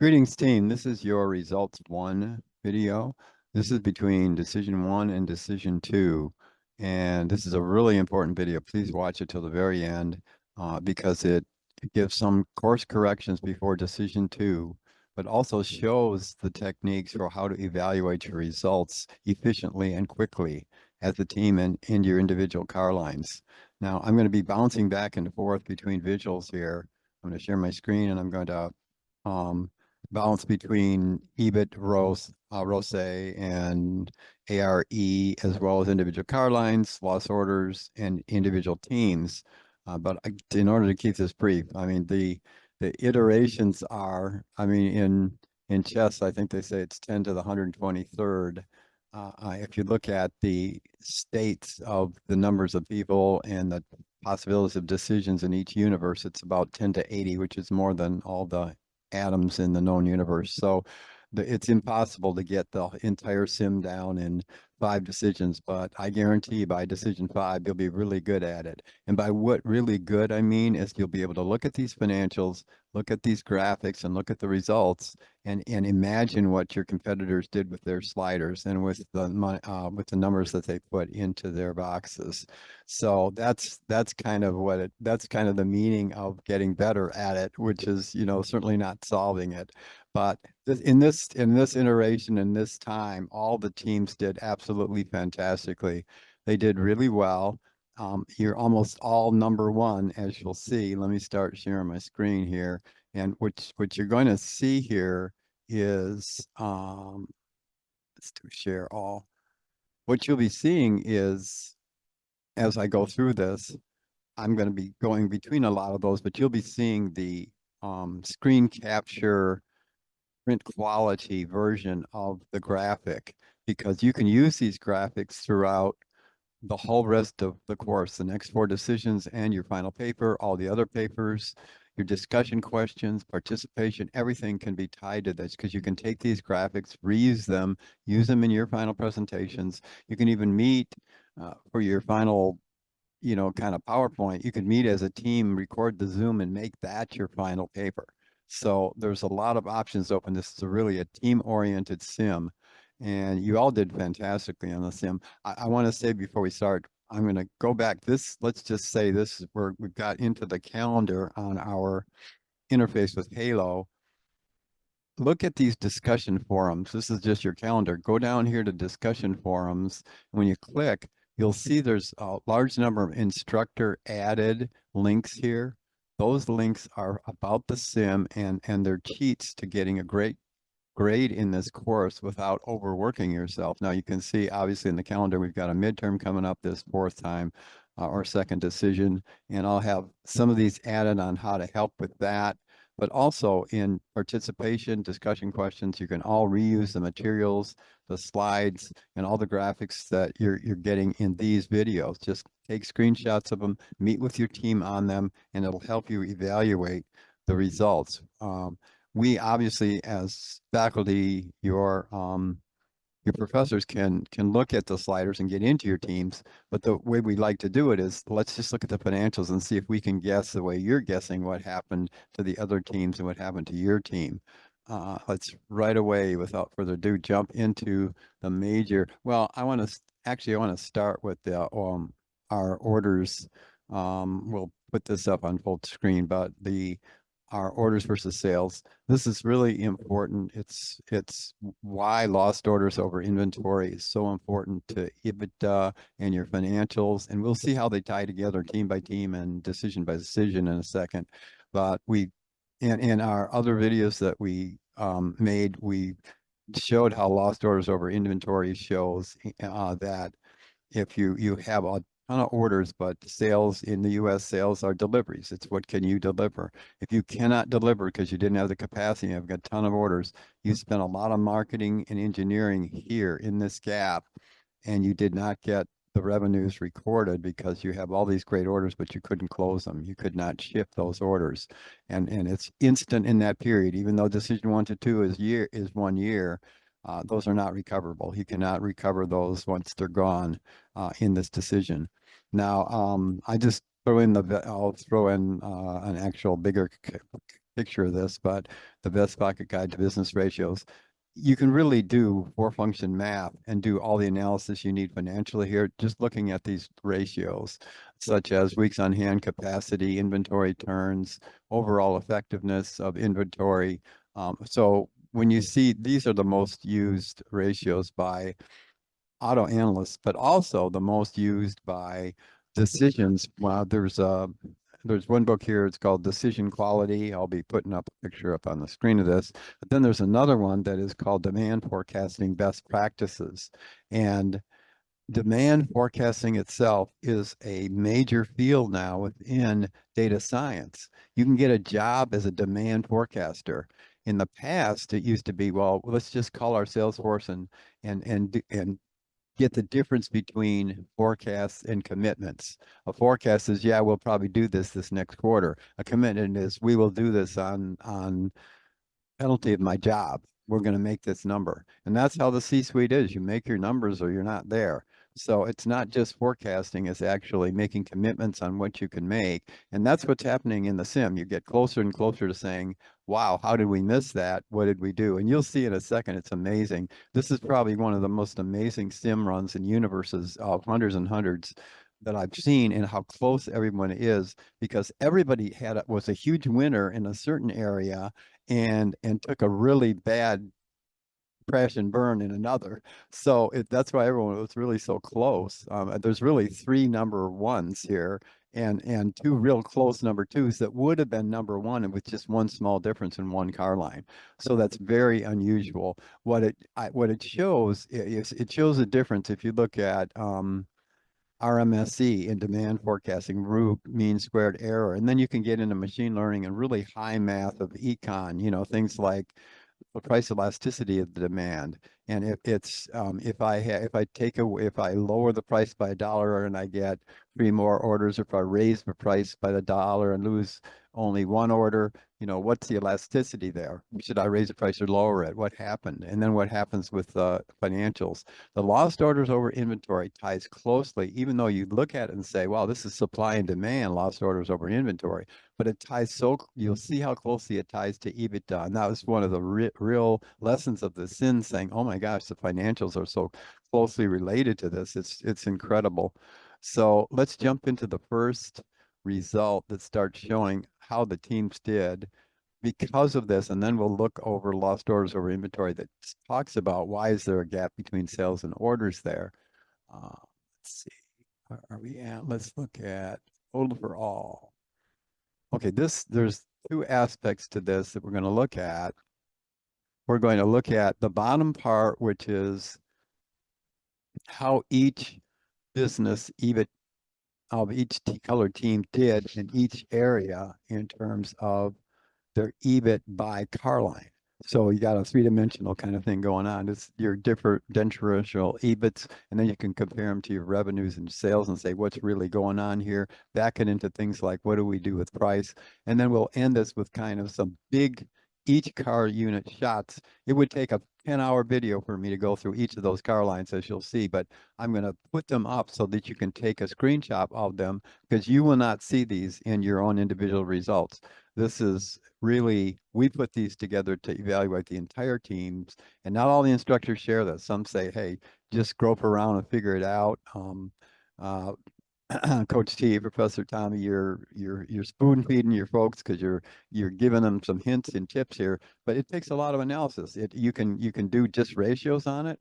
Greetings, team. This is your results one video. This is between decision one and decision two. And this is a really important video. Please watch it till the very end because it gives some course corrections before decision two, but also shows the techniques for how to evaluate your results efficiently and quickly as a team and in your individual car lines. Now, I'm going to be bouncing back and forth between visuals here. I'm going to share my screen and I'm going to um, balance between EBIT, ROSE, and ARE, as well as individual car lines, loss orders, and individual teams. But in order to keep this brief, I mean, the iterations are, I mean, in chess, I think they say it's 10 to the 123rd. If you look at the states of the numbers of people and the possibilities of decisions in each universe, it's about 10 to 80, which is more than all the atoms in the known universe. So it's impossible to get the entire sim down in 5 decisions, but I guarantee by decision 5, you'll be really good at it. And by what really good I mean is you'll be able to look at these financials, look at these graphics, and look at the results and imagine what your competitors did with their sliders and with the numbers that they put into their boxes. So that's kind of that's kind of the meaning of getting better at it, which is, certainly not solving it. But in this iteration, in this time, all the teams did absolutely fantastically. They did really well. You're almost all number one, as you'll see. Let me start sharing my screen here. And what you're going to see here is, let's do share all. What you'll be seeing is, as I go through this, I'm going to be going between a lot of those, but you'll be seeing the screen capture print quality version of the graphic, because you can use these graphics throughout the whole rest of the course, the next 4 decisions and your final paper, all the other papers, your discussion questions, participation, everything can be tied to this because you can take these graphics, reuse them, use them in your final presentations. You can even meet for your final kind of PowerPoint. You could meet as a team, record the Zoom, and make that your final paper. So there's a lot of options open. This is really a team-oriented sim, and you all did fantastically on the sim. I want to say before we start, I'm going to go back. Let's just say this is where we've got into the calendar on our interface with Halo. Look at these discussion forums. This is just your calendar. Go down here to discussion forums. When you click, you'll see there's a large number of instructor added links here. Those links are about the sim and they're cheats to getting a great grade in this course without overworking yourself. Now you can see obviously in the calendar, we've got a midterm coming up this 4th time or second decision, and I'll have some of these added on how to help with that. But also in participation, discussion questions, you can all reuse the materials, the slides, and all the graphics that you're getting in these videos. Just take screenshots of them, meet with your team on them, and it'll help you evaluate the results. We obviously, as faculty, your professors can look at the sliders and get into your teams, but the way we like to do it is let's just look at the financials and see if we can guess the way you're guessing what happened to the other teams and what happened to your team. Let's right away, without further ado, jump into the major. Well, I want to start with the our orders. We'll put this up on full screen, but our orders versus sales. This is really important. It's why lost orders over inventory is so important to EBITDA and your financials. And we'll see how they tie together team by team and decision by decision in a second. But in our other videos that we made, we showed how lost orders over inventory shows that if you have a ton of orders, but sales in the US, sales are deliveries. It's what can you deliver. If you cannot deliver because you didn't have the capacity, you've got a ton of orders, you spent a lot of marketing and engineering here in this gap, and you did not get the revenues recorded because you have all these great orders, but you couldn't close them. You could not ship those orders. And it's instant in that period, even though decision 1 to 2 is 1 year. Those are not recoverable. You cannot recover those once they're gone in this decision. Now, I just I'll throw in an actual bigger picture of this, but the Best Pocket Guide to Business Ratios. You can really do four-function math and do all the analysis you need financially here, just looking at these ratios, such as weeks on hand capacity, inventory turns, overall effectiveness of inventory. So when you see, these are the most used ratios by auto analysts, but also the most used by decisions. Well, there's one book here, it's called Decision Quality. I'll be putting up a picture up on the screen of this. But then there's another one that is called Demand Forecasting Best Practices. And demand forecasting itself is a major field now within data science. You can get a job as a demand forecaster. In the past, it used to be, well, let's just call our sales force and get the difference between forecasts and commitments. A forecast is, yeah, we'll probably do this next quarter. A commitment is, we will do this on penalty of my job. We're going to make this number. And that's how the C-suite is. You make your numbers or you're not there. So it's not just forecasting, it's actually making commitments on what you can make. And that's what's happening in the sim. You get closer and closer to saying, wow, how did we miss that? What did we do? And you'll see in a second, it's amazing. This is probably one of the most amazing sim runs in universes of hundreds and hundreds that I've seen, and how close everyone is, because everybody was a huge winner in a certain area and took a really bad crash and burn in another. So that's why everyone was really so close. There's really three number ones here and two real close number twos that would have been number one, and with just one small difference in one car line. So that's very unusual. What it shows is it shows a difference if you look at RMSE in demand forecasting, root mean squared error, and then you can get into machine learning and really high math of econ, things like the price elasticity of the demand. And if I lower the price by $1 and I get 3 more orders, or if I raise the price by the dollar and lose only 1 order, what's the elasticity there? Should I raise the price or lower it? What happened? And then what happens with financials? The lost orders over inventory ties closely, even though you look at it and say, wow, this is supply and demand, lost orders over inventory. But it ties you'll see how closely it ties to EBITDA. And that was one of the real lessons of the sin, saying, oh my gosh, the financials are so closely related to this. It's incredible. So let's jump into the first result that starts showing how the teams did because of this. And then we'll look over lost orders over inventory that talks about why is there a gap between sales and orders there. Let's see, where are we at? Let's look at total for all. Okay, there's two aspects to this that we're going to look at. We're going to look at the bottom part, which is how each business, EBIT of each color team did in each area in terms of their EBIT by car line. So you got a three-dimensional kind of thing going on. It's your differential EBITs, and then you can compare them to your revenues and sales and say what's really going on here. Back it into things like what do we do with price, and then we'll end this with kind of some big each car unit shots. It would take a 10-hour video for me to go through each of those car lines, as you'll see, but I'm going to put them up so that you can take a screenshot of them, because you will not see these in your own individual results. This is really, we put these together to evaluate the entire teams, and not all the instructors share this. Some say, hey, just grope around and figure it out. Coach T, Professor Tommy, you're spoon feeding your folks because you're giving them some hints and tips here, but it takes a lot of analysis. You can do just ratios on it,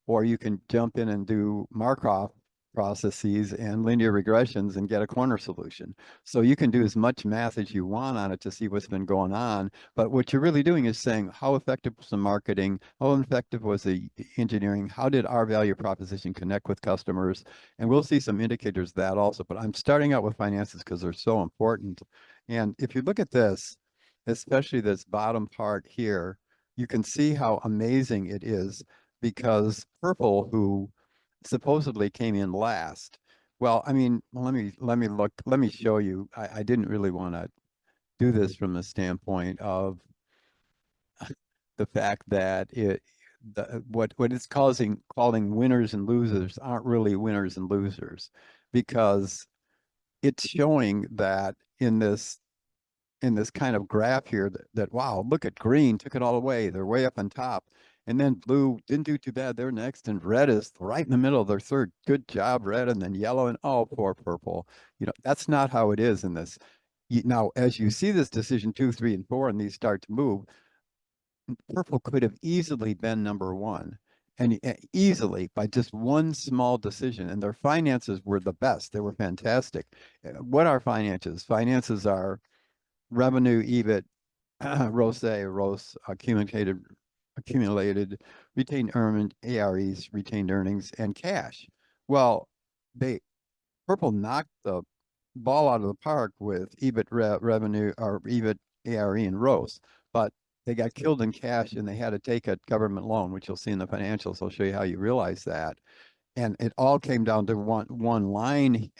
or you can jump in and do Markov processes and linear regressions and get a corner solution. So you can do as much math as you want on it to see what's been going on. But what you're really doing is saying, how effective was the marketing? How effective was the engineering? How did our value proposition connect with customers? And we'll see some indicators of that also. But I'm starting out with finances because they're so important. And if you look at this, especially this bottom part here, you can see how amazing it is, because Purple, who supposedly came in last. Well, I mean, let me show you. I didn't really want to do this from the standpoint of the fact that what it's calling winners and losers aren't really winners and losers, because it's showing that in this in this kind of graph here that wow, look at green, took it all away. They're way up on top. And then blue didn't do too bad. They're next. And red is right in the middle. They're third. Good job, red. And then yellow and oh, poor purple. That's not how it is in this. Now, as you see this decision 2, 3, and 4, and these start to move, purple could have easily been number one, and easily by just one small decision. And their finances were the best. They were fantastic. What are finances? Finances are revenue, EBIT, ROCE, accumulated, retained earnings, AREs, retained earnings, and cash. Well, Purple knocked the ball out of the park with EBIT revenue or EBIT, ARE, and ROCE, but they got killed in cash and they had to take a government loan, which you'll see in the financials. I'll show you how you realize that. And it all came down to one line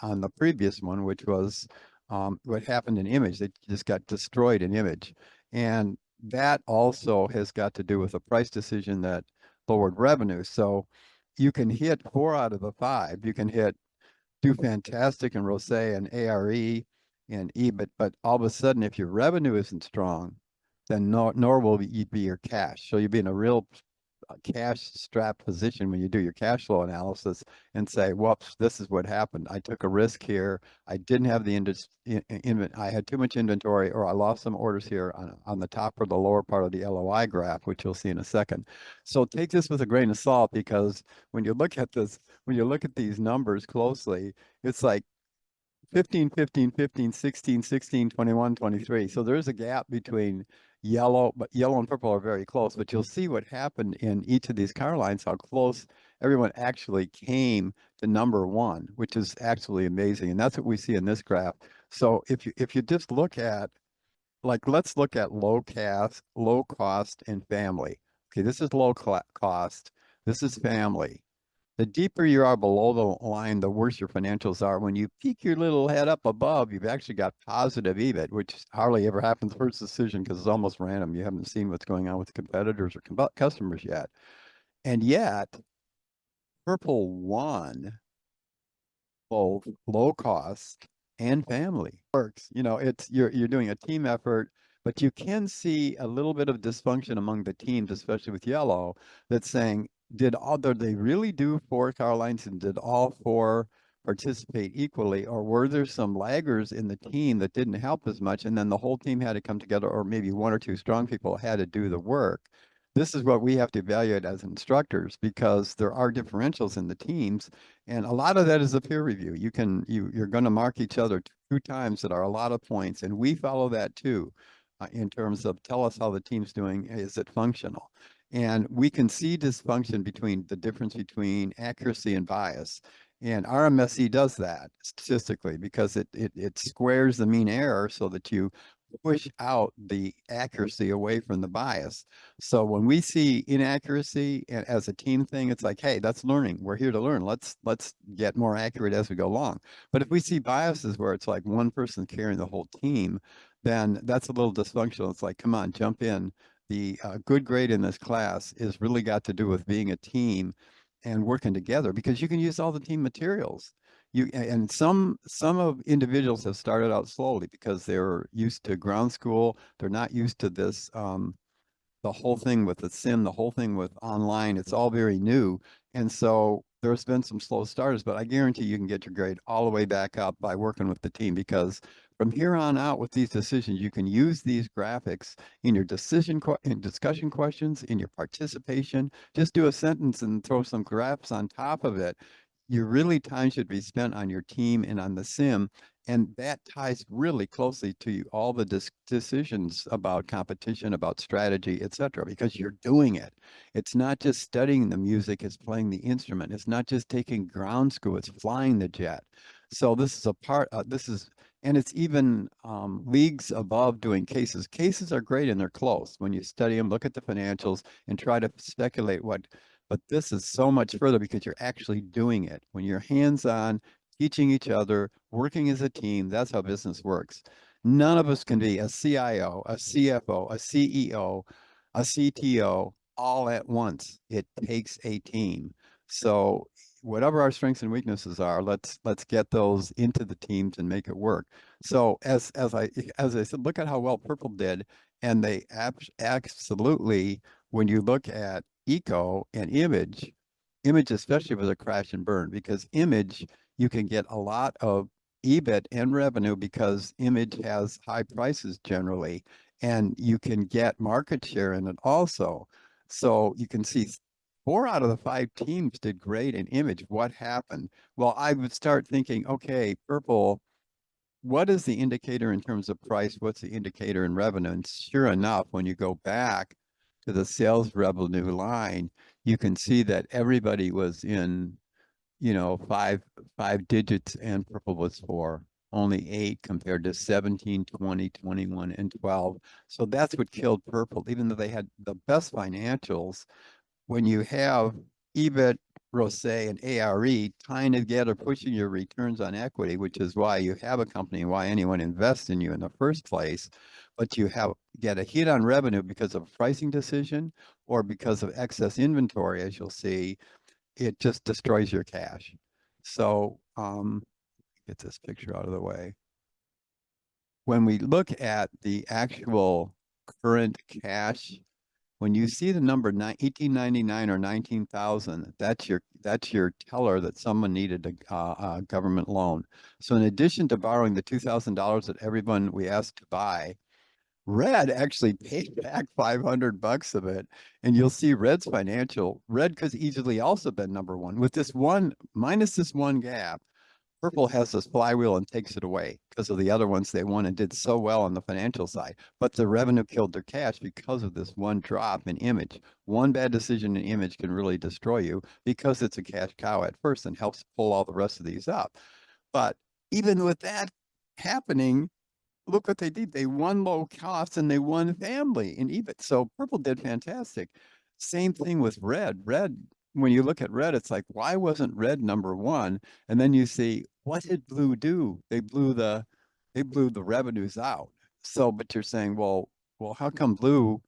on the previous one, which was what happened in Image. They just got destroyed in Image. And that also has got to do with a price decision that lowered revenue. So you can hit 4 out of the 5. You can do fantastic in ROCE and ARE and EBIT, but all of a sudden, if your revenue isn't strong, then nor will you be your cash. So you'll be in a real cash strapped position when you do your cash flow analysis and say, whoops, this is what happened. I took a risk here. I didn't have I had too much inventory, or I lost some orders here on the top or the lower part of the LOI graph, which you'll see in a second. So take this with a grain of salt, because when you look at these numbers closely, it's like 15, 15, 15, 16, 16, 21, 23. So there's a gap between yellow, but yellow and purple are very close. But you'll see what happened in each of these car lines, how close everyone actually came to number one, which is actually amazing. And that's what we see in this graph. So if you just look at, like, let's look at low cost, and family. Okay, this is low cost. This is family. The deeper you are below the line, the worse your financials are. When you peek your little head up above, you've actually got positive EBIT, which hardly ever happens first decision because it's almost random. You haven't seen what's going on with competitors or customers yet. And yet, Purple won both low cost and family. Works. It's you're doing a team effort, but you can see a little bit of dysfunction among the teams, especially with yellow, that's saying, did they really do 4 car lines, and did all 4 participate equally, or were there some laggers in the team that didn't help as much, and then the whole team had to come together, or maybe 1 or 2 strong people had to do the work? This is what we have to evaluate as instructors, because there are differentials in the teams, and a lot of that is a peer review. You're going to mark each other 2 times that are a lot of points, and we follow that too, in terms of tell us how the team's doing. Is it functional? And we can see dysfunction between the difference between accuracy and bias. And RMSE does that statistically, because it squares the mean error so that you push out the accuracy away from the bias. So when we see inaccuracy as a team thing, it's like, hey, that's learning. We're here to learn. Let's get more accurate as we go along. But if we see biases where it's like one person carrying the whole team, then that's a little dysfunctional. It's like, come on, jump in. The good grade in this class is really got to do with being a team and working together, because you can use all the team materials. And some of individuals have started out slowly because they're used to ground school. They're not used to this, the whole thing with the sim, the whole thing with online. It's all very new. And so there's been some slow starters, but I guarantee you can get your grade all the way back up by working with the team, because from here on out with these decisions, you can use these graphics in your discussion questions, in your participation. Just do a sentence and throw some graphs on top of it. Your really time should be spent on your team and on the sim. And that ties really closely to all the decisions about competition, about strategy, etc., because you're doing it. It's not just studying the music, it's playing the instrument. It's not just taking ground school, it's flying the jet. So this is a part, and it's even leagues above doing cases. Cases are great and they're close. When you study them, look at the financials and try to speculate but this is so much further, because you're actually doing it. When you're hands-on, teaching each other, working as a team, that's how business works. None of us can be a CIO, a CFO, a CEO, a CTO all at once. It takes a team. So whatever our strengths and weaknesses are, let's get those into the teams and make it work. So as I said, look at how well Purple did, and they absolutely, when you look at Eco and Image, Image especially was a crash and burn, because Image, you can get a lot of EBIT and revenue because Image has high prices generally, and you can get market share in it also. So you can see 4 out of the 5 teams did great in Image. What happened? Well, I would start thinking, okay, Purple, what is the indicator in terms of price? What's the indicator in revenue? And sure enough, when you go back to the sales revenue line, you can see that everybody was in, five digits, and Purple was 4. Only 8 compared to 17, 20, 21, and 12. So that's what killed Purple, even though they had the best financials. When you have EBIT, ROCE, and ARE tying together, pushing your returns on equity, which is why you have a company and why anyone invests in you in the first place, but you get a hit on revenue because of a pricing decision or because of excess inventory, as you'll see, it just destroys your cash. So get this picture out of the way. When we look at the actual current cash, when you see the number 1899 or 19,000, that's your teller that someone needed a government loan. So in addition to borrowing the $2,000 that everyone we asked to buy, Red actually paid back $500 of it, and you'll see Red's financial. Red could easily also been number one with this one minus this one gap. Purple has this flywheel and takes it away because of the other ones they won and did so well on the financial side. But the revenue killed their cash because of this one drop in Image. One bad decision in Image can really destroy you because it's a cash cow at first and helps pull all the rest of these up. But even with that happening, look what they did. They won low cost and they won family in EBIT. So Purple did fantastic. Same thing with Red. Red, when you look at Red, it's like, why wasn't Red number one? And then you see, what did Blue do? They blew the revenues out. So, but you're saying, well, how come Blue,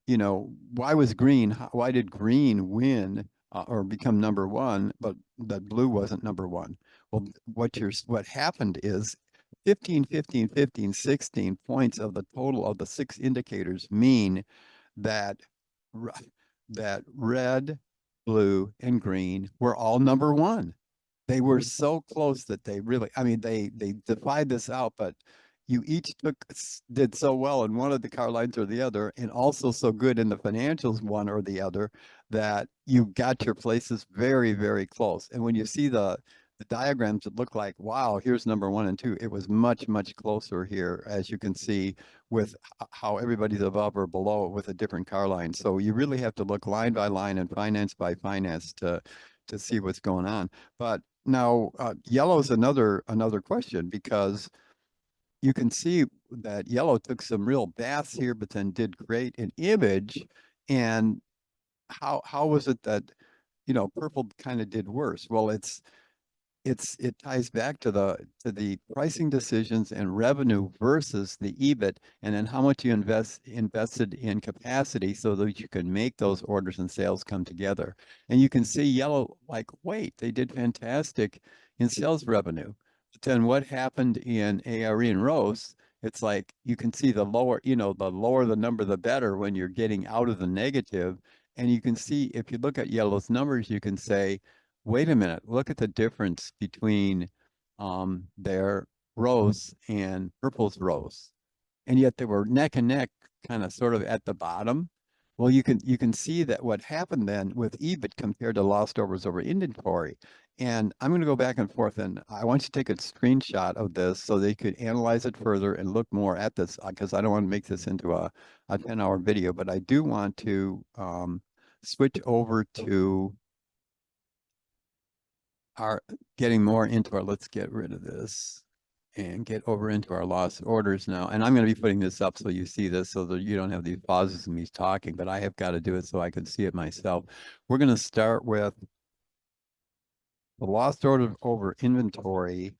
why was Green, why did Green win or become number one, but that Blue wasn't number one? Well, what happened is 15, 15, 15, 16 points of the total of the 6 indicators mean that that red, blue, and green were all number one. They were so close that they really, I mean, they defied this out, but you each did so well in one of the car lines or the other, and also so good in the financials one or the other, that you got your places very, very close. And when you see the diagrams, it looked like, wow, here's number 1 and 2. It was much, much closer here, as you can see, with how everybody's above or below with a different car line. So you really have to look line by line and finance by finance to see what's going on. But now yellow is another question, because you can see that yellow took some real baths here, but then did great in Image. And how was it that purple kind of did worse? Well, it ties back to the pricing decisions and revenue versus the EBIT, and then how much you invested in capacity so that you can make those orders and sales come together. And you can see yellow, like, wait, they did fantastic in sales revenue. But then what happened in ARE and ROS? It's like you can see the lower the number, the better when you're getting out of the negative. And you can see, if you look at yellow's numbers, you can say, wait a minute, look at the difference between their ROS and Purple's ROS. And yet they were neck and neck, kind of sort of at the bottom. Well, you can see that what happened then with EBIT compared to lost orders over inventory. And I'm going to go back and forth, and I want you to take a screenshot of this so they could analyze it further and look more at this, because I don't want to make this into a 10-hour video, but I do want to switch over to our getting more into our, let's get rid of this and get over into our lost orders now. And I'm going to be putting this up so you see this, so that you don't have these pauses in me talking, but I have got to do it so I can see it myself. We're going to start with the lost order over inventory,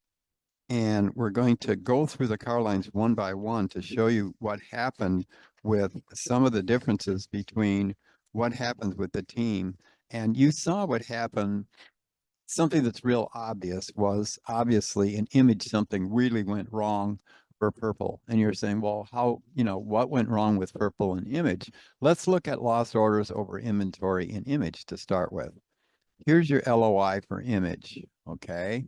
and we're going to go through the car lines one by one to show you what happened with some of the differences between what happens with the team. And you saw what happened something that's real obvious was obviously an image, something really went wrong for purple. And you're saying, well, how, what went wrong with purple and image? Let's look at lost orders over inventory in image to start with. Here's your LOI for image. Okay.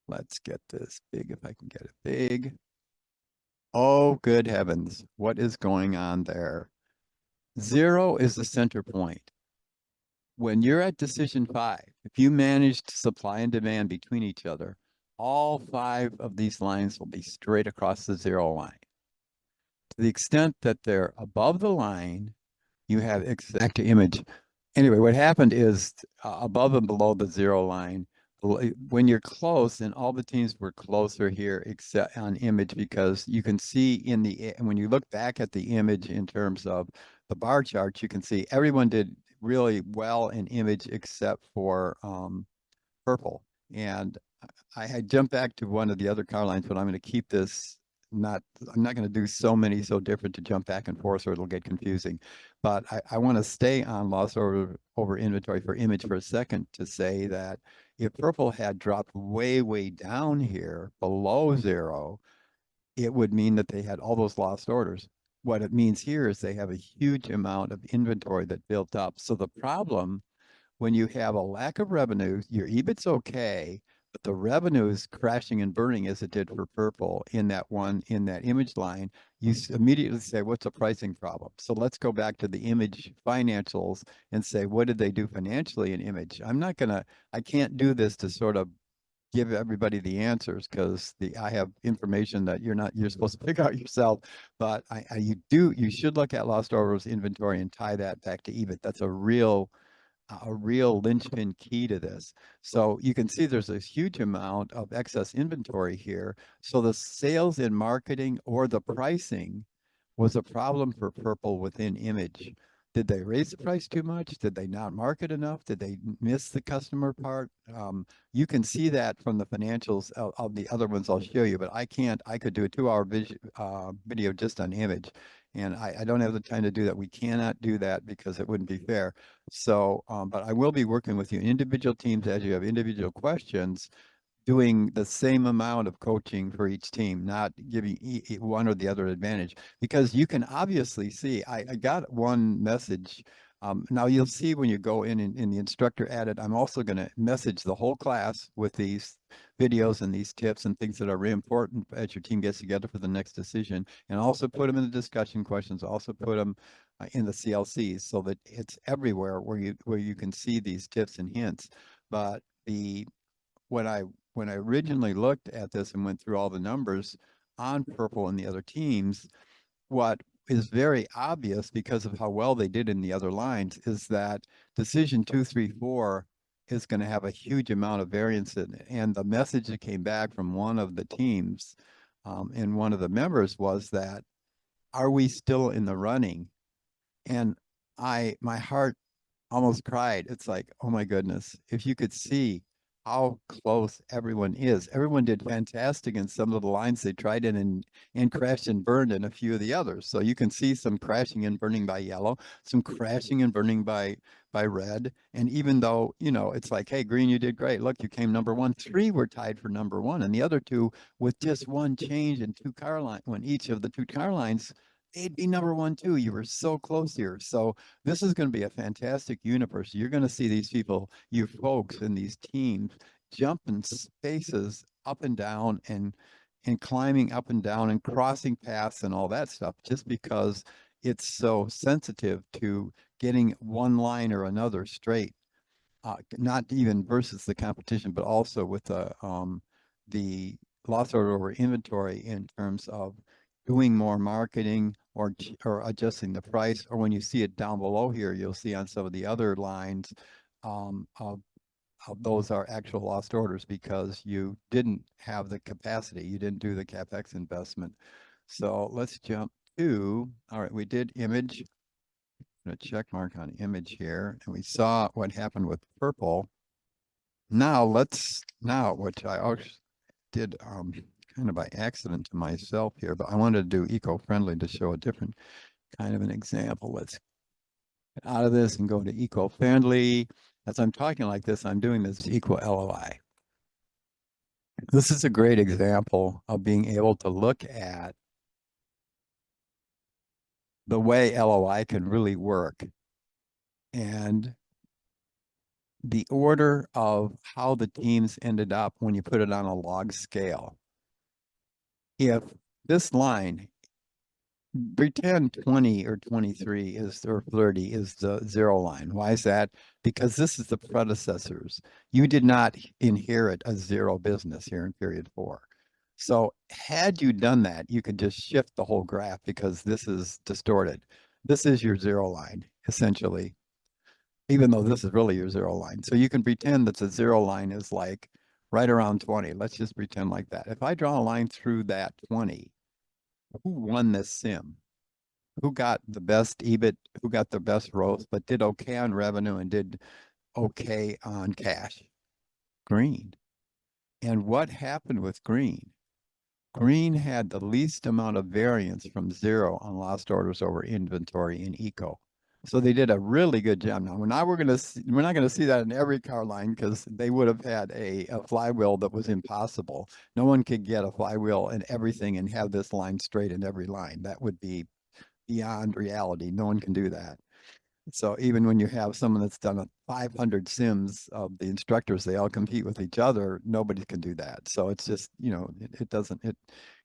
Let's get this big if I can get it big. Oh, good heavens. What is going on there? 0 is the center point. When you're at decision 5, if you manage to supply and demand between each other, all 5 of these lines will be straight across the 0 line. To the extent that they're above the line, you have exact image. Anyway, what happened is above and below the 0 line, when you're close, and all the teams were closer here except on image, because you can see when you look back at the image in terms of the bar charts, you can see everyone did really well in image except for purple. And I had jumped back to one of the other car lines, but I'm going to keep this I'm not going to do so many so different to jump back and forth or it'll get confusing. But I want to stay on loss over inventory for image for a second to say that if purple had dropped way, way down here below 0, it would mean that they had all those lost orders. What it means here is they have a huge amount of inventory that built up. So the problem when you have a lack of revenue, your EBIT's okay, but the revenue is crashing and burning as it did for purple in that image line, you immediately say, what's a pricing problem? So let's go back to the image financials and say, what did they do financially in image? I can't do this to sort of give everybody the answers because I have information that you're supposed to figure out yourself. But you should look at lost orders inventory and tie that back to EBIT. That's a real linchpin key to this. So you can see there's a huge amount of excess inventory here. So the sales and marketing or the pricing was a problem for purple within image. Did they raise the price too much? Did they not market enough? Did they miss the customer part? You can see that from the financials of the other ones I'll show you, but I can't. I could do a 2-hour video just on image, and I don't have the time to do that. We cannot do that because it wouldn't be fair. So, but I will be working with you in individual teams as you have individual questions, doing the same amount of coaching for each team, not giving one or the other advantage, because you can obviously see, I got one message. Now you'll see when you go in the instructor added, I'm also going to message the whole class with these videos and these tips and things that are really important as your team gets together for the next decision, and also put them in the discussion questions, also put them in the CLCs so that it's everywhere where you can see these tips and hints. But when I originally looked at this and went through all the numbers on purple and the other teams, what is very obvious because of how well they did in the other lines is that decision 2, 3, 4 is going to have a huge amount of variance in it. And the message that came back from one of the teams and one of the members was that, are we still in the running? And my heart almost cried. It's like, oh my goodness, if you could see how close everyone is. Everyone did fantastic in some of the lines they tried in and crashed and burned in a few of the others. So you can see some crashing and burning by yellow, some crashing and burning by red. And even though, it's like, hey, green, you did great. Look, you came number 1. 3 were tied for number 1. And the other 2 with just one change in 2 car lines, when each of the 2 car lines, they'd be number 1 too. You were so close here. So this is going to be a fantastic universe. You're going to see these people, you folks in these teams, jumping spaces up and down and climbing up and down and crossing paths and all that stuff, just because it's so sensitive to getting one line or another straight. Not even versus the competition, but also with the loss order over inventory in terms of doing more marketing or adjusting the price. Or when you see it down below here, you'll see on some of the other lines of those are actual lost orders because you didn't have the capacity. You didn't do the CapEx investment. So let's jump to, all right, we did image. A check mark on image here, and we saw what happened with purple. Now which I did kind of by accident to myself here, but I wanted to do eco-friendly to show a different kind of an example. Let's get out of this and go to eco-friendly. As I'm talking like this, I'm doing this equal LOI. This is a great example of being able to look at the way LOI can really work and the order of how the teams ended up when you put it on a log scale. If this line, pretend 20 or 23 is, or 30 is the zero line. Why is that? Because this is the predecessors. You did not inherit a zero business here in period 4. So had you done that, you could just shift the whole graph because this is distorted. This is your zero line, essentially, even though this is really your zero line. So you can pretend that the zero line is like right around 20. Let's just pretend like that. If I draw a line through that 20, who won this sim? Who got the best EBIT? Who got the best growth, but did okay on revenue and did okay on cash? Green. And what happened with green? Green had the least amount of variance from zero on lost orders over inventory in eco. So they did a really good job. Now, we're not going to see that in every car line because they would have had a flywheel that was impossible. No one could get a flywheel and everything and have this line straight in every line. That would be beyond reality. No one can do that. So even when you have someone that's done 500 sims of the instructors, they all compete with each other. Nobody can do that. So it's just,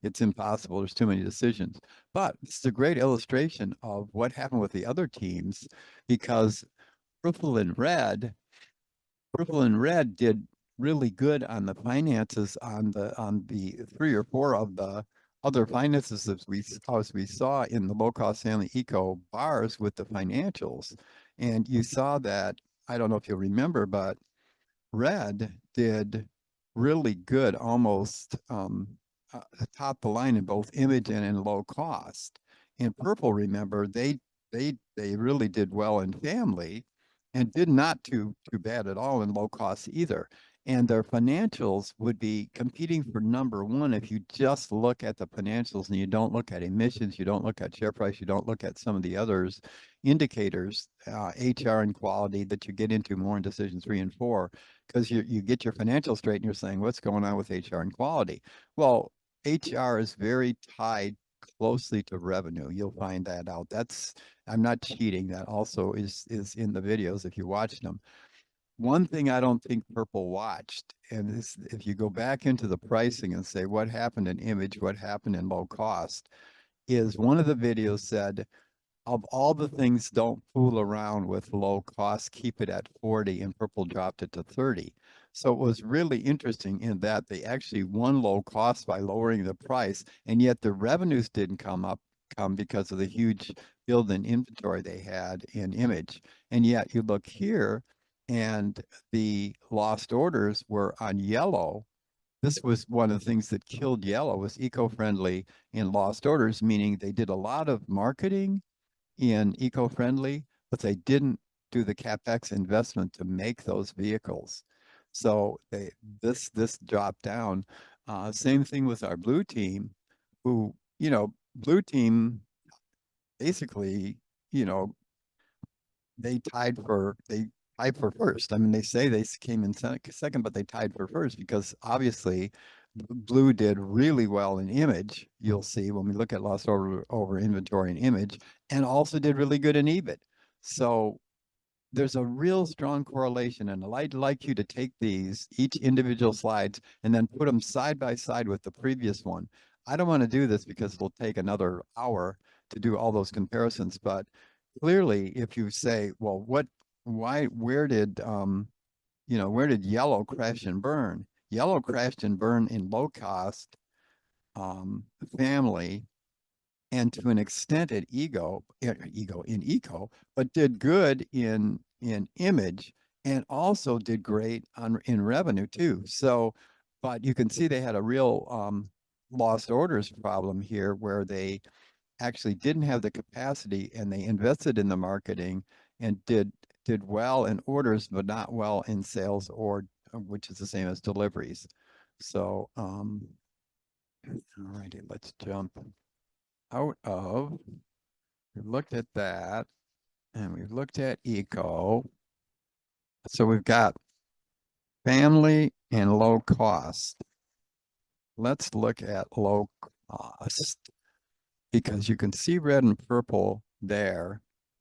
it's impossible. There's too many decisions. But it's a great illustration of what happened with the other teams because Purple and Red did really good on the finances on the 3 or 4 of the other finances as we saw in the low cost family eco bars with the financials. And you saw that, I don't know if you'll remember, but Red did really good, almost top the line in both image and in low cost. And Purple, remember, they really did well in family and did not too bad at all in low cost either. And their financials would be competing for number 1 if you just look at the financials and you don't look at emissions, you don't look at share price, you don't look at some of the others indicators, HR and quality that you get into more in decision 3 and 4, because you get your financials straight and you're saying, what's going on with HR and quality? Well, HR is very tied closely to revenue. You'll find that out. I'm not cheating. That also is in the videos if you watch them. One thing I don't think Purple watched, and this, if you go back into the pricing and say what happened in image, what happened in low cost, is one of the videos said, of all the things, don't fool around with low cost, keep it at 40, and Purple dropped it to 30. So it was really interesting in that they actually won low cost by lowering the price, and yet the revenues didn't come because of the huge build in inventory they had in image. And yet you look here and the lost orders were on yellow. This was one of the things that killed yellow, was eco-friendly and lost orders, meaning they did a lot of marketing in eco-friendly, but they didn't do the CapEx investment to make those vehicles. So this dropped down. Same thing with our blue team, who, blue team basically, you know, they tied for first. I mean, they say they came in second, but they tied for first because obviously Blue did really well in image. You'll see when we look at lost over inventory and image, and also did really good in EBIT. So there's a real strong correlation, and I'd like you to take these each individual slides and then put them side by side with the previous one. I don't want to do this because it'll take another hour to do all those comparisons, but clearly if you say, well, where did where did yellow crash and burn? Yellow crashed and burned in low cost family, and to an extent at ego in eco, but did good in image, and also did great in revenue too. So, but you can see they had a real lost orders problem here, where they actually didn't have the capacity, and they invested in the marketing and did well in orders, but not well in sales, or which is the same as deliveries. So, all righty, let's jump out of, we've looked at that, and we've looked at eco. So we've got family and low cost. Let's look at low cost because you can see red and purple there.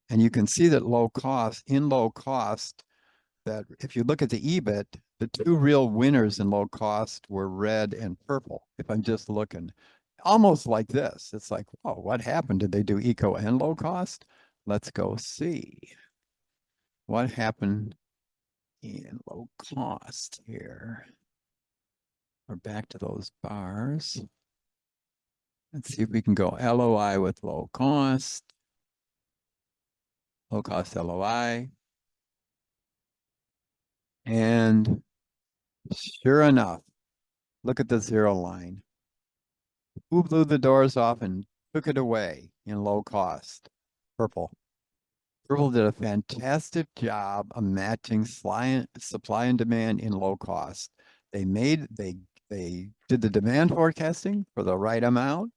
And you can see that low cost, that if you look at the EBIT, the two real winners in low cost were red and purple. If I'm just looking almost like this, it's like, whoa, what happened? Did they do eco and low cost? Let's go see what happened in low cost here. We're back to those bars. Let's see if we can go LOI with low cost LOI. And sure enough, look at the zero line. Who blew the doors off and took it away in low cost? Purple. Purple did a fantastic job of matching supply and demand in low cost. They did the demand forecasting for the right amount.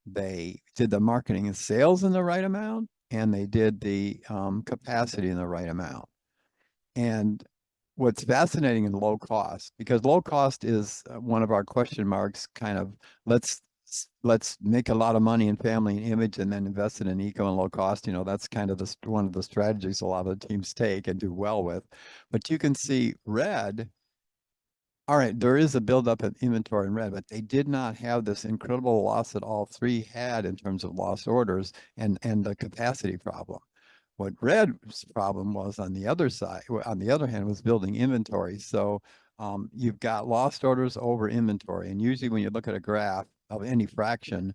They did the marketing and sales in the right amount, and they did the capacity in the right amount. And what's fascinating in low cost, because low cost is one of our question marks, kind of let's make a lot of money in family and image and then invest it in eco and low cost. You know, that's kind of one of the strategies a lot of the teams take and do well with. But you can see red. All right, there is a buildup of inventory in red, but they did not have this incredible loss that all three had in terms of lost orders and the capacity problem. What red's problem was on the other side, on the other hand, was building inventory. So you've got lost orders over inventory. And usually when you look at a graph of any fraction,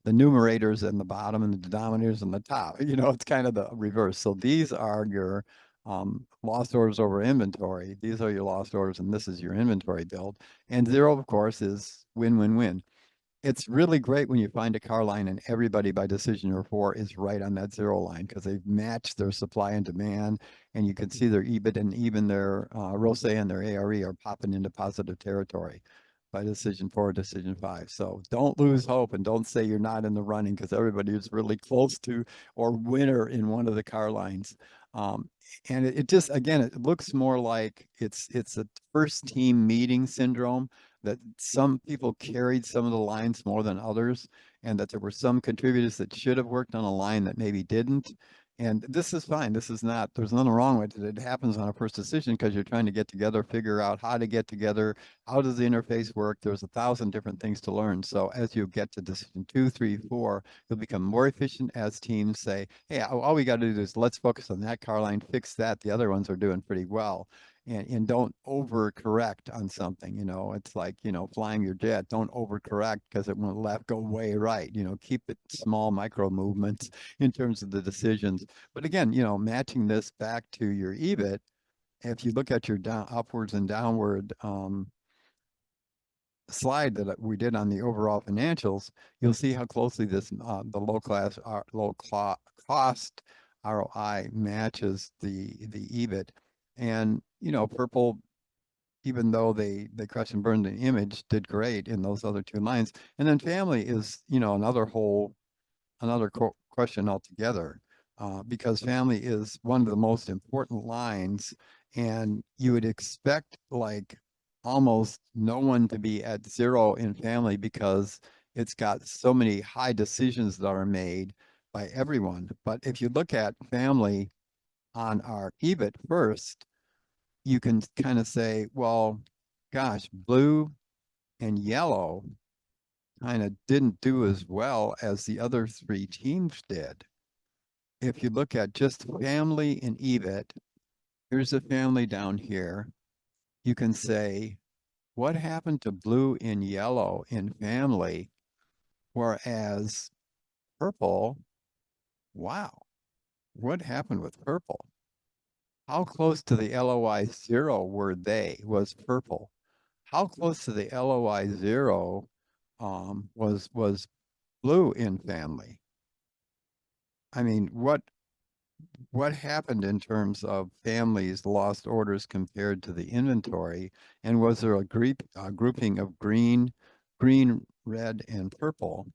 the numerators in the bottom and the denominators in the top, you know, it's kind of the reverse. So these are your lost orders over inventory. These are your lost orders, and this is your inventory build. And zero, of course, is win-win-win. It's really great when you find a car line and everybody by decision number 4 is right on that zero line because they've matched their supply and demand, and you can see their EBIT and even their ROCE and their ARE are popping into positive territory by decision 4, decision 5. So don't lose hope and don't say you're not in the running because everybody is really close to or winner in one of the car lines. And it just, again, it looks more like it's a first team meeting syndrome, that some people carried some of the lines more than others, and that there were some contributors that should have worked on a line that maybe didn't. And this is fine. This is not, there's nothing wrong with it. It happens on a first decision because you're trying to get together, figure out how to get together. How does the interface work? There's 1,000 different things to learn. So as you get to decision 2, 3, 4, you'll become more efficient as teams say, hey, all we got to do is let's focus on that car line, fix that. The other ones are doing pretty well. And don't overcorrect on something. You know, it's like, you know, flying your jet. Don't overcorrect because it won't go way right. You know, keep it small micro movements in terms of the decisions. But again, you know, matching this back to your EBIT, if you look at your upwards and downward slide that we did on the overall financials, you'll see how closely this the low cost ROI matches the EBIT. And you know, purple, even though they crushed and burned the image, did great in those other two lines. And then family is, you know, another question altogether, because family is one of the most important lines, and you would expect like almost no one to be at zero in family because it's got so many high decisions that are made by everyone. But if you look at family on our EBIT first, you can kind of say, well, gosh, blue and yellow kind of didn't do as well as the other three teams did. If you look at just family and EBIT, here's a family down here. You can say, what happened to blue and yellow in family? Whereas purple, wow, what happened with purple? How close to the LOI 0 was purple? How close to the LOI 0 was blue in family? I mean, what happened in terms of families lost orders compared to the inventory? And was there a grouping of green, red, and purple?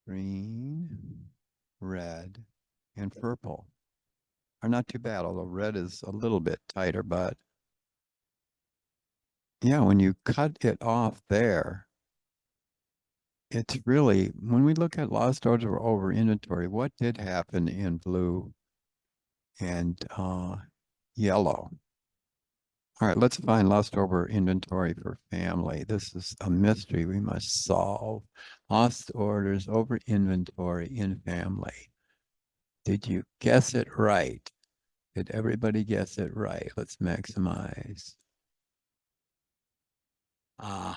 Green, red, and purple. are not too bad, although red is a little bit tighter, but yeah, when you cut it off there, it's really, when we look at lost orders over inventory, what did happen in blue and yellow? All right, let's find lost over inventory for family. This is a mystery we must solve. Lost orders over inventory in family. Did you guess it right? Did everybody guess it right? Let's maximize. Ah.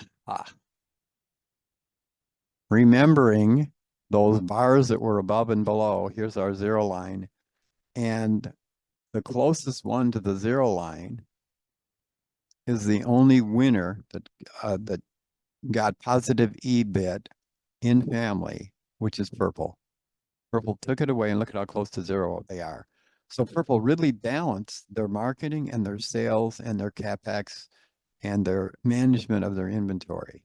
Remembering those bars that were above and below, here's our zero line. And the closest one to the zero line is the only winner that got positive EBIT in family, which is purple. Purple took it away, and look at how close to zero they are. So purple really balanced their marketing and their sales and their CapEx and their management of their inventory.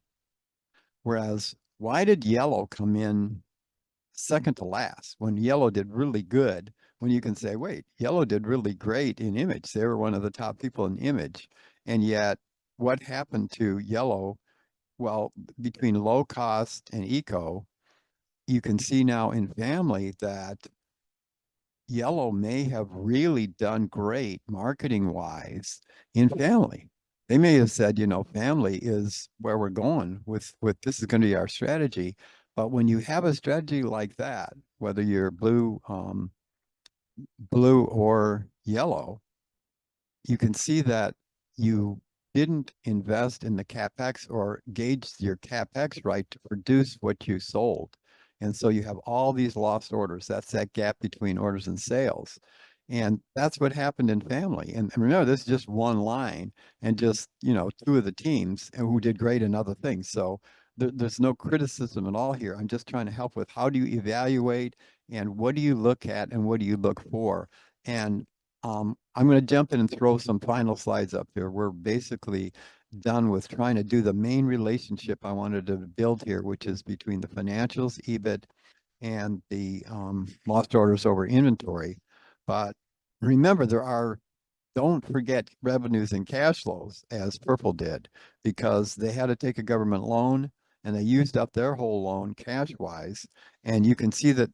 Whereas why did yellow come in second to last when yellow did really good? When you can say, wait, yellow did really great in image. They were one of the top people in image. And yet what happened to yellow? Well, between low cost and eco, you can see now in family that yellow may have really done great marketing wise in family. They may have said, you know, family is where we're going with this is going to be our strategy. But when you have a strategy like that, whether you're blue or yellow, you can see that you didn't invest in the CapEx or gauge your CapEx right to produce what you sold. And so you have all these lost orders. That's that gap between orders and sales. And that's what happened in family. And remember, this is just one line and just, you know, two of the teams who did great in other things. So there's no criticism at all here. I'm just trying to help with how do you evaluate and what do you look at and what do you look for? And I'm going to jump in and throw some final slides up here. We're basically done with trying to do the main relationship I wanted to build here, which is between the financials, EBIT, and the lost orders over inventory. But remember, don't forget revenues and cash flows, as Purple did, because they had to take a government loan and they used up their whole loan cash wise. And you can see that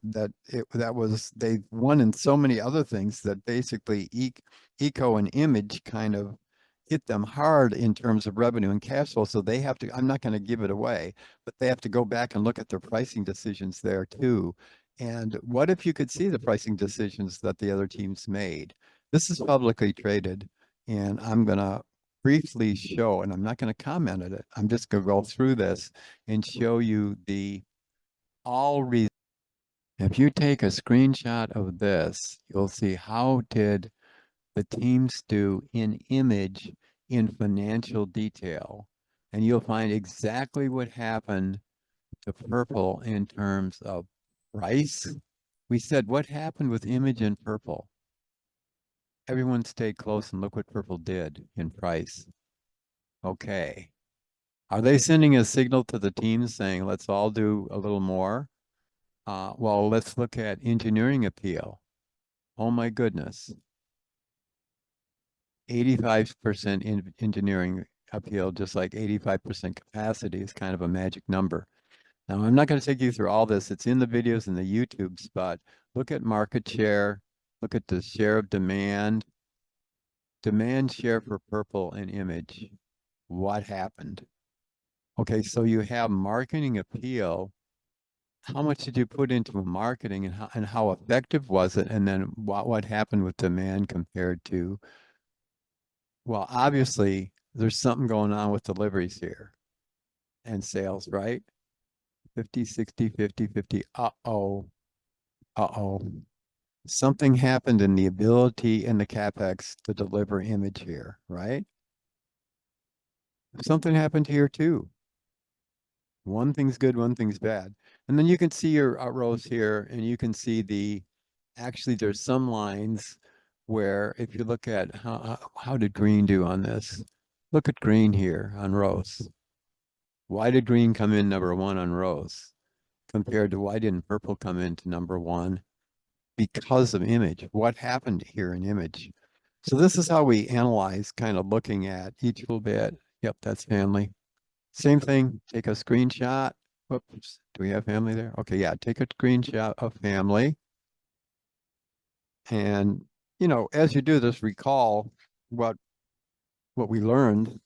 they won in so many other things that basically eco and image kind of hit them hard in terms of revenue and cash flow. So they have to, I'm not going to give it away, but they have to go back and look at their pricing decisions there too. And what if you could see the pricing decisions that the other teams made? This is publicly traded, and I'm going to briefly show, and I'm not going to comment on it. I'm just going to go through this and show you the all results. If you take a screenshot of this, you'll see how did the teams do in image in financial detail. And you'll find exactly what happened to purple in terms of price. We said, what happened with image and purple? Everyone stayed close and look what purple did in price. Okay. Are they sending a signal to the teams saying, let's all do a little more? Well, let's look at engineering appeal. Oh my goodness. 85% in engineering appeal, just like 85% capacity is kind of a magic number. Now, I'm not going to take you through all this. It's in the videos and the YouTubes, but look at market share, look at the share of demand share for purple and image. What happened? Okay, so you have marketing appeal. How much did you put into marketing and how effective was it? And then what happened with demand compared to, well, obviously there's something going on with deliveries here and sales, right? 50, 60, 50, 50. Uh-oh. Something happened in the ability in the CapEx to deliver image here, right? Something happened here too. One thing's good, one thing's bad. And then you can see your rows here, and you can see actually there's some lines where if you look at how did green do on this? Look at green here on rows. Why did green come in number one on rows compared to why didn't purple come into number one? because of image. What happened here in image? So this is how we analyze, kind of looking at each little bit. Yep, that's family. Same thing, take a screenshot. Whoops, do we have family there? Okay, yeah, take a screenshot of family. And, you know, as you do this, recall what we learned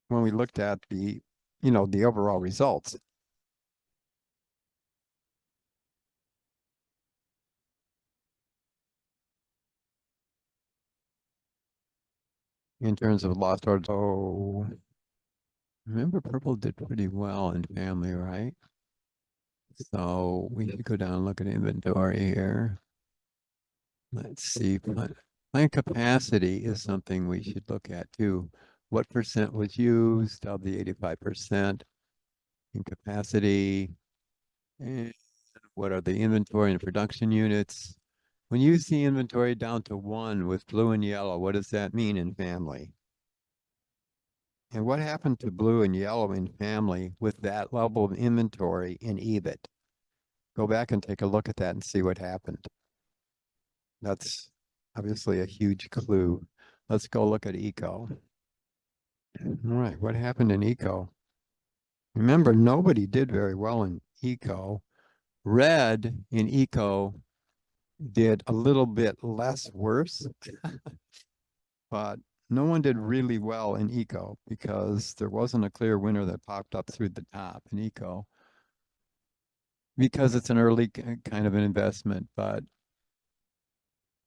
when we looked at the, you know, the overall results. In terms of lost orders. So remember, purple did pretty well in family, right? So we should go down and look at inventory here. Let's see, plant capacity is something we should look at too. What percent was used of the 85% in capacity? And what are the inventory and production units? When you see inventory down to 1 with blue and yellow, what does that mean in family? And what happened to blue and yellow in family with that level of inventory in EBIT? Go back and take a look at that and see what happened. That's obviously a huge clue. Let's go look at eco. All right, what happened in eco? Remember, nobody did very well in eco. Red in eco did a little bit less worse, but no one did really well in eco because there wasn't a clear winner that popped up through the top in eco because it's an early kind of an investment. But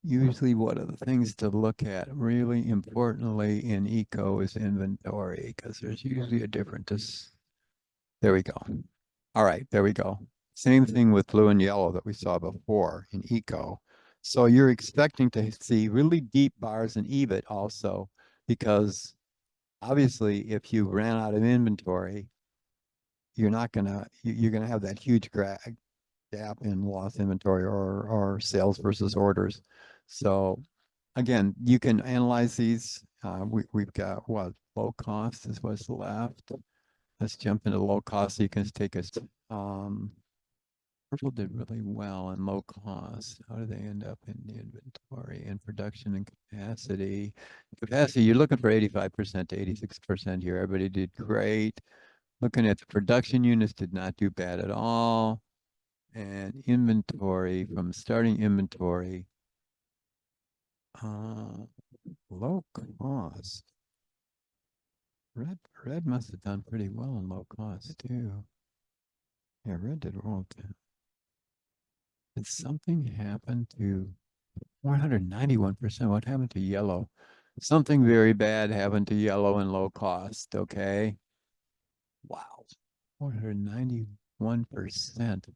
usually one of the things to look at really importantly in eco is inventory because there's usually a difference. There we go. All right, there we go. Same thing with blue and yellow that we saw before in eco. So you're expecting to see really deep bars in EBIT also, because obviously if you ran out of inventory, you're gonna have that huge gap in lost inventory or sales versus orders. So again, you can analyze these. We've got what low cost is what's left. Let's jump into low cost. So you can take us. Purple did really well in low cost. How do they end up in the inventory and production and capacity? Capacity, you're looking for 85% to 86% here. Everybody did great. Looking at the production units, did not do bad at all. And inventory, from starting inventory, low cost. Red must have done pretty well in low cost too. Yeah, red did well too. Did something happen to 191%? What happened to yellow? Something very bad happened to yellow in low cost, okay? Wow, 191%.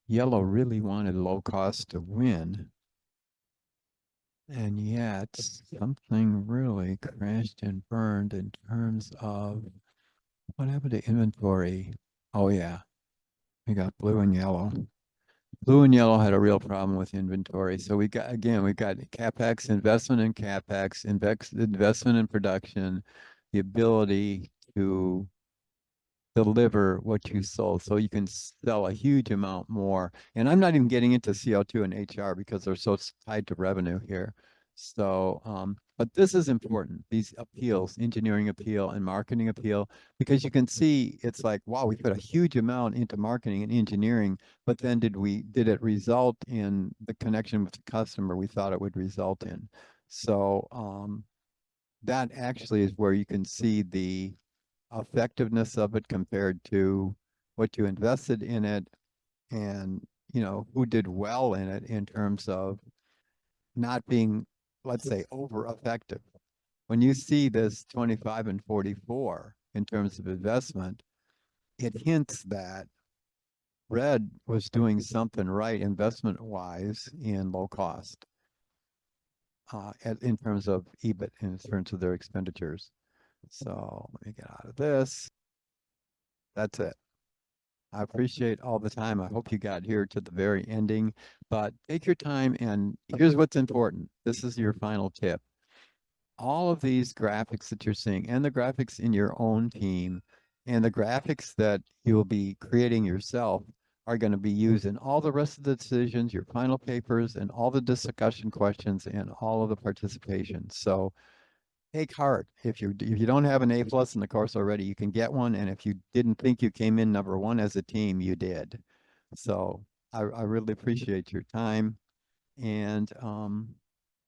Yellow really wanted low cost to win. And yet something really crashed and burned in terms of what happened to inventory. Oh yeah, we got blue and yellow. Blue and yellow had a real problem with inventory. So we got CapEx, investment in CapEx, investment in production, the ability to deliver what you sold. So you can sell a huge amount more. And I'm not even getting into CO2 and HR because they're so tied to revenue here. So, but this is important, these appeals, engineering appeal and marketing appeal, because you can see it's like, wow, we put a huge amount into marketing and engineering, but then did it result in the connection with the customer we thought it would result in? So that actually is where you can see the effectiveness of it compared to what you invested in it, and you know who did well in it in terms of not being, let's say, over effective. When you see this 25 and 44 in terms of investment, it hints that red was doing something right investment wise in low cost, in terms of EBIT, in terms of their expenditures. So let me get out of this. That's it. I appreciate all the time. I hope you got here to the very ending, but take your time, and here's what's important. This is your final tip. All of these graphics that you're seeing, and the graphics in your own team, and the graphics that you'll be creating yourself, are going to be used in all the rest of the decisions, your final papers, and all the discussion questions and all of the participation. So take heart. If you don't have an A+ in the course already, you can get one. And if you didn't think you came in number one as a team, you did. So I really appreciate your time, and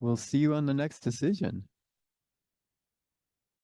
we'll see you on the next decision.